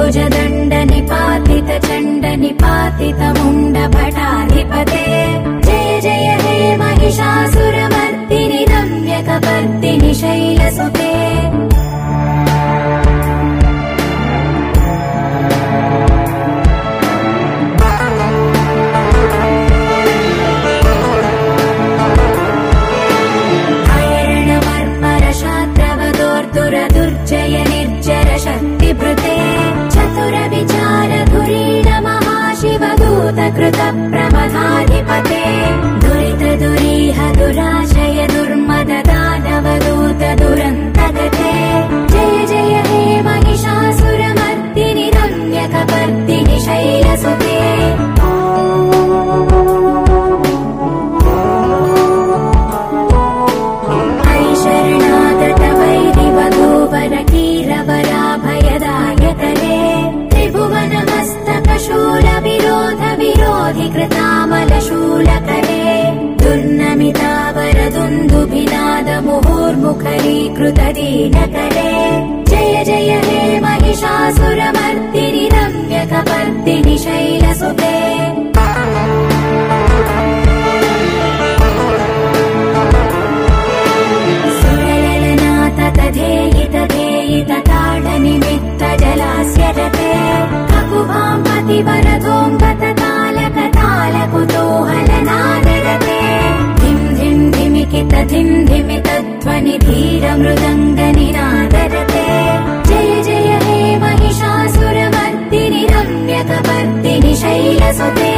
भुजदण्ड निपातित चण्ड निपातित मुण्ड भटाधिपते जय जय हे महिषासुरमर्दिनि रम्यकपर्दिनि शैलसुते दुर्जय निर्जर शक्तिभृते चतुर विचार धुरीण महाशिवदूत कृत प्रमथाधिपते दुरित दुरीह दुराशय दुर्मद दानवदूत दुरन्तगते जय जय हे महिषासुरमर्दिनि रम्यकपर्दिनि शैलसुते कीरवराभयदायकरे त्रिभुवनमस्तकशूल विरोध विरोधि कृतामलशूलकरे दुर्नमितावरदुन्दुभिनाद मुहुर्मुखरीकृत दीनकरे जय जय हे महिषासुरमर्दिनि रम्यकपर्दिनि शैलसुते ताडनिमित्त जलास्य रते ककुभां पतिवरधोऽङ्गत तालकुतूहलनादरते धिं धिं धिमिकित धिं धिमित ध्वनि धीर मृदङ्गनिनादरते जय जय हे महिषासुरमर्दिनि रम्यकपर्दिनि शैलसुते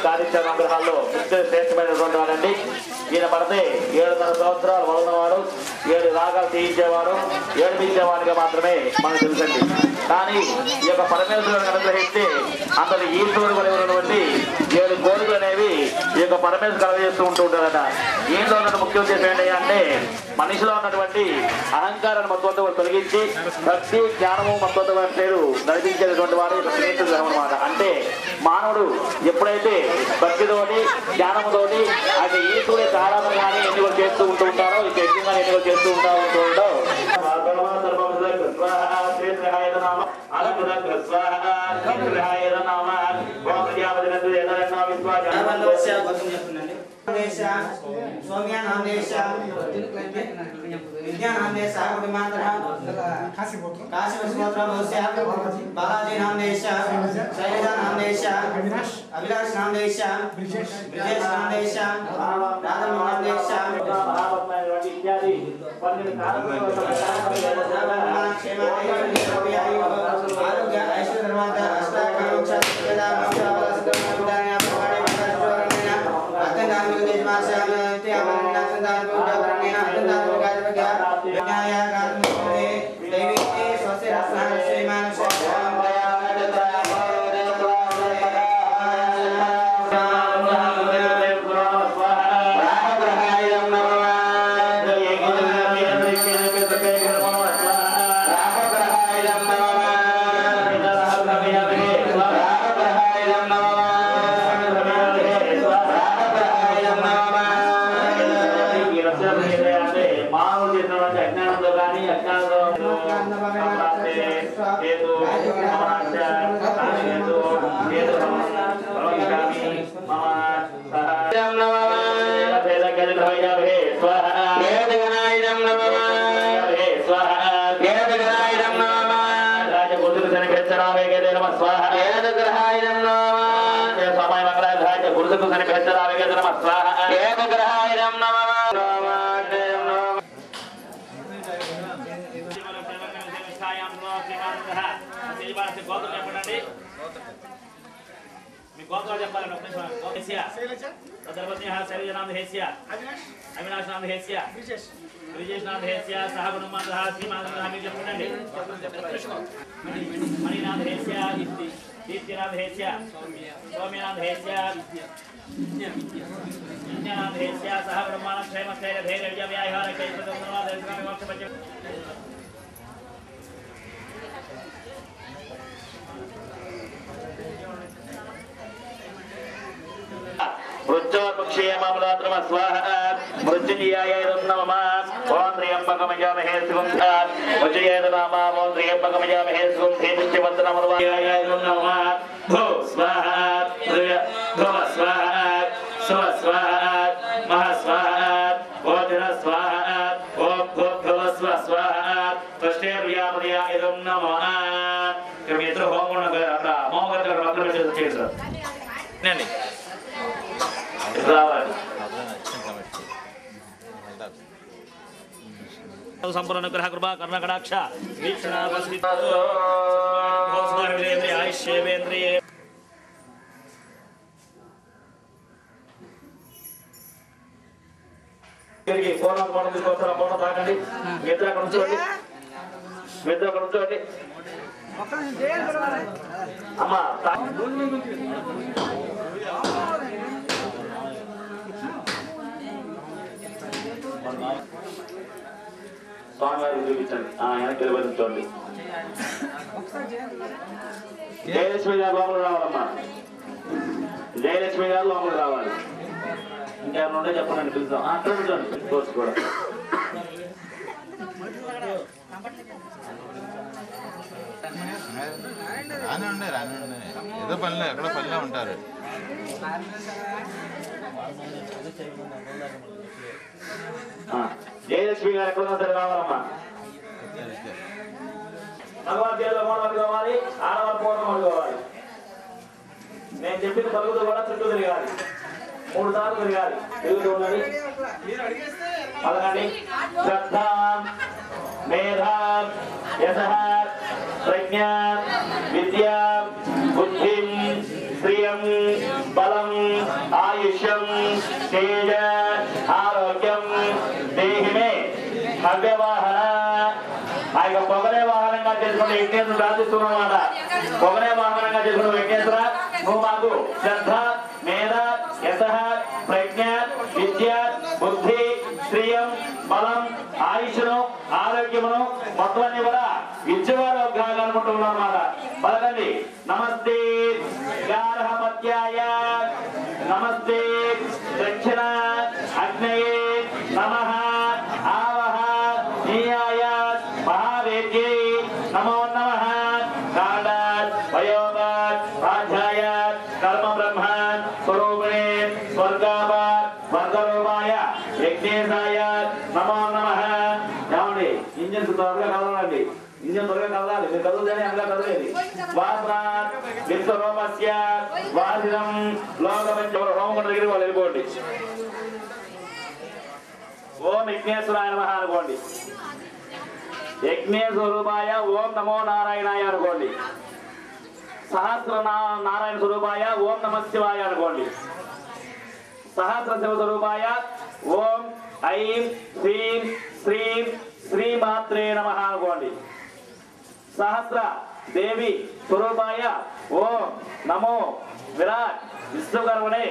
కార్యక్రమంలో శ్రేష్టమైనటువంటి వాడండి. ఈయన పడితే 7.5 సంవత్సరాలు వలనవాడు, 7 రాగాలు తీయించేవాడు, ఏడిపించేవాడిగా మాత్రమే మనకు తెలుసండి. కానీ ఈ యొక్క పరమేశ్వరుని అనుగ్రహిస్తే అంతటి ఈశ్వరుడు కలిగినటువంటి 7 కోరికలు అనేవి ఈ యొక్క పరమేశ్వరు కలగజేస్తూ ఉంటూ ఉంటారట. ఈయనలో ఉన్న ముఖ్య ఉద్దేశం ఏంటి అంటే మనిషిలో ఉన్నటువంటి అహంకారాన్ని మత్వంతో తొలగించి భక్తి జ్ఞానము మత్వంతో పేరు నడిపించేటటువంటి వాడు శ్రేష్ఠ గ్రహం అనమాట. అంటే మానవుడు ఎప్పుడైతే భక్తితోటి జ్ఞానముతోటి అది ఈశ్వరుడి ఆరాధనగానే ఎన్నికలు చేస్తూ ఉంటూ ఉంటారో ఈ యజ్ఞంగా ఎన్నికలు చేస్తూ ఉంటారో इत्यादि अविनाश नाम हेस्या ब्रिजेश नाम हेस्या सहगुणमान श्रीमान मणिनाथ हेस्या दीप्तिनाथ हेस्या सौम्यनाथ हेस्या विज्ञानाथ हेस्या सहगुणमान क्षेम स्थैर्य धैर्य विजय व्याहार मृत्योर्मुक्षेमामृतात्रमा स्वाहा मृत्युंजयाय नमः ओम त्र्यंबकमजामहे सुगंधात् मृत्युंजयाय नमः ओम त्र्यंबकमजामहे सुगंधे वन्दनमर्वाय नमः भो स्वाहा धो स्वाहा स्व स्वाहा महा स्वाहा ओजन स्वाहा ओम भो स्व स्वाहा तष्टेर्यामयाय नमः क्रमेत्र होमोन अక్కడ మోగర మాత్రమే చేస్తారు నండి संपूर्ण ग्रह कृपा कर्णकटाक्ष वीक्षण आयुष्येन्द्रिय అమ్మా స్వామివారి చూపించండి వెనక్కి వెళ్ళిపోతుంది జయలక్ష్మి గారు లోపల రావాలమ్మా జయలక్ష్మి గారు లోపల రావాలి ఇంకేమైనా ఉంటే చెప్పండి పిలుస్తాం అక్కడ కూర్చోండి కోర్సు కూడా రాని ఏదో పనిలో ఎక్కడో పనిలో ఉంటారు జయలక్ష్మి గారు ఎక్కడ సరే రావాలమ్మా మగవారి చేతిలో మూడవది కావాలి ఆడవారి పూర్ణమది కావాలి నేను చెప్పిన పలుకుతూ కూడా చుట్టూ తిరగాలి 3 సార్లు తిరగాలి తిరుగుతూ ఉన్నది పలకండి శ్రద్ధ మేధ యశ ప్రజ్ఞ విద్య బుద్ధి శ్రియం బలం ఆయుష్యం తేజ ఆరోగ్యం దేహిమే హవ్యవాహన ఆ యొక్క పొగరే వాహనంగా చేసుకుని యజ్ఞేశ్వరుడు ప్రార్థిస్తున్నామాట పొగరే వాహనంగా చేసుకున్న యజ్ఞేశ్వర నువ్వు మాకు శ్రద్ధ మేధ యశ ప్రజ్ఞ విద్య బుద్ధి శ్రియం బలం ఆయుష్ను ఆరోగ్యమును మొత్తం కూడా ఇచ్చేవారు అనుకుంటున్నాం అన్నమాట పలకండి నమస్తే గార్హపత్యాయ నమస్తే దక్షిణ అగ్నయే నమః ఆవహ నీయాయ మహావేద్యై నమో నమః కాళాత్ వయోగాత్ రాజ్యాయ కర్మ బ్రహ్మ స్వరూపిణే స్వర్గాపాత్ స్వర్గరూపాయ యజ్ఞేశాయ నమో నమః. ఏమండి ఇంజన్ త్వరగా కదలండి ఇంజన్ త్వరగా కదలాలి మీరు కదులుతేనే అందులో కదలేదు వాసనాత్ విశ్వరోమస్య వాసినం లోకమంచవర హోమకుండ దగ్గరికి వాళ్ళు వెళ్ళిపోండి ఓం విఘ్నేశ్వరాయ నమః అనుకోండి యజ్ఞ స్వరూపాయ ఓం నమో నారాయణాయ అనుకోండి. సహస్ర నారాయణ స్వరూపాయ ఓం నమ శివాయ అనుకోండి. సహస్ర శివ స్వరూపాయ ఓం ఐం శ్రీం శ్రీం శ్రీమాత్రే నమః అనుకోండి. సహస్ర దేవి స్వరూపాయ ఓం నమో విరాట్ విశ్వకర్మనే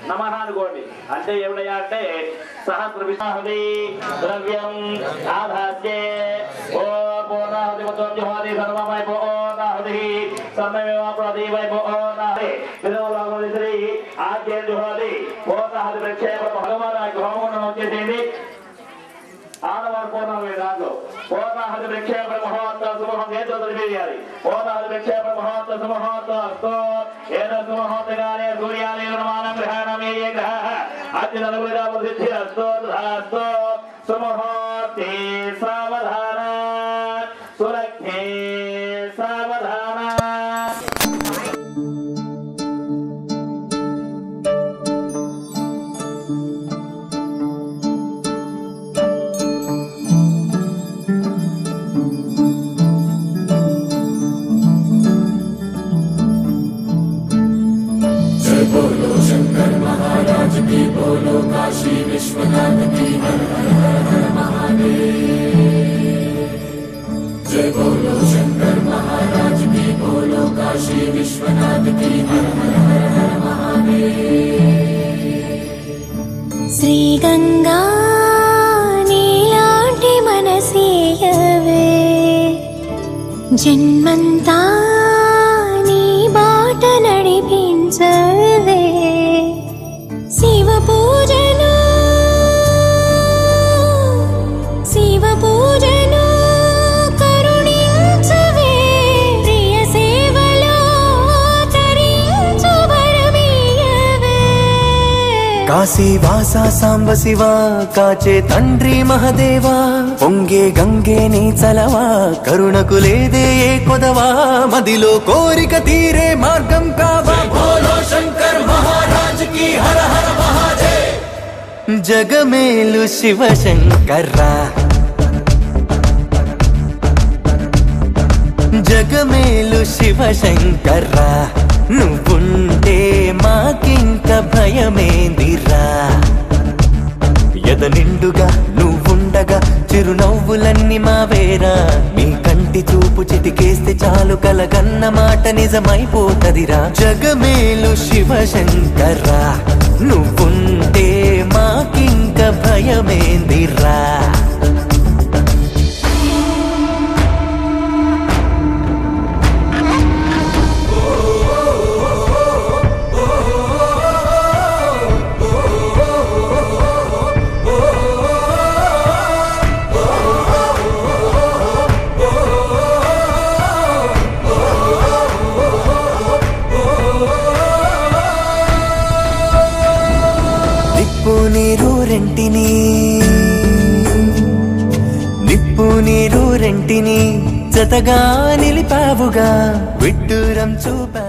నమః అనుకోండి. అంటే ఏమిటయ్యా అంటే సహస్ర విష్ణుహి ద్రవ్యం ఆధాస్యే ఓ పూర్ణాహుతి ముత్యోహి సర్వమయ పూర్ణాహుతి సర్వమేవాప్రతి వై పూర్ణాహుతి వినోలోకముని శ్రీ ఆద్యేజుహోది పూర్ణాహుతి ప్రక్షేప భగవాన్ హోమగుండం వచ్చేసింది. ఆడవారు పూర్ణమే దాంట్లో పూర్ణాహుతి ప్రక్షేపణ మహోత్సవ సుమహం ఏదో తెలియజేయాలి. పూర్ణాహుతి ప్రక్షేపణ మహోత్సవ సుమహోత్సవ ఏదో సుమహోత్సగానే సూర్యాలయ నిర్మాణం గ్రహణమే గ్రహ అతి నలుగురిగా సిద్ధి అస్తో సుమహోత్తే సావధాన సురక్షే సావధాన. बोलो शंकर महाराज की बोलो काशी विश्वनाथ की हर हर हर हर महादेव। जय बोलो शंकर महाराज की बोलो काशी विश्वनाथ की हर हर हर हर महादेव। श्री गंगा नीलांटी मनसीयवे जन्मंता नी बाट नडिपिंचवे शिव पूजनु करुणिंचवे प्रिय सेवलो तरिंचु वरमीयवे। కాశీ వాసా సాంబ శివ కాచే తండ్రి మహదేవా పొంగే గంగే నీ చలవా కరుణకు లేదే ఏ కొదవా మదిలో కోరిక తీరే మార్గం కావా బోలో శంకర్ మహారాజ్ కి హర హర మహాదేవ్। జగమేలు శివ శంకర్రా జగమేలు శివ శంకర్రా నువ్వుంటే మాకింక భయమేందిరా ఎద నిండుగా నువ్వుండగా చిరునవ్వులన్నీ మావేరా నీ కంటి చూపు చిటికేస్తే చాలు కలగన్న మాట నిజమైపోతదిరా జగమేలు శివ శంకర్రా నువ్వుంటే మాకింక భయమేందిరా నిప్పు నీరు రెంటిని జతగా నిలిపావుగా విడ్డూరం చూపా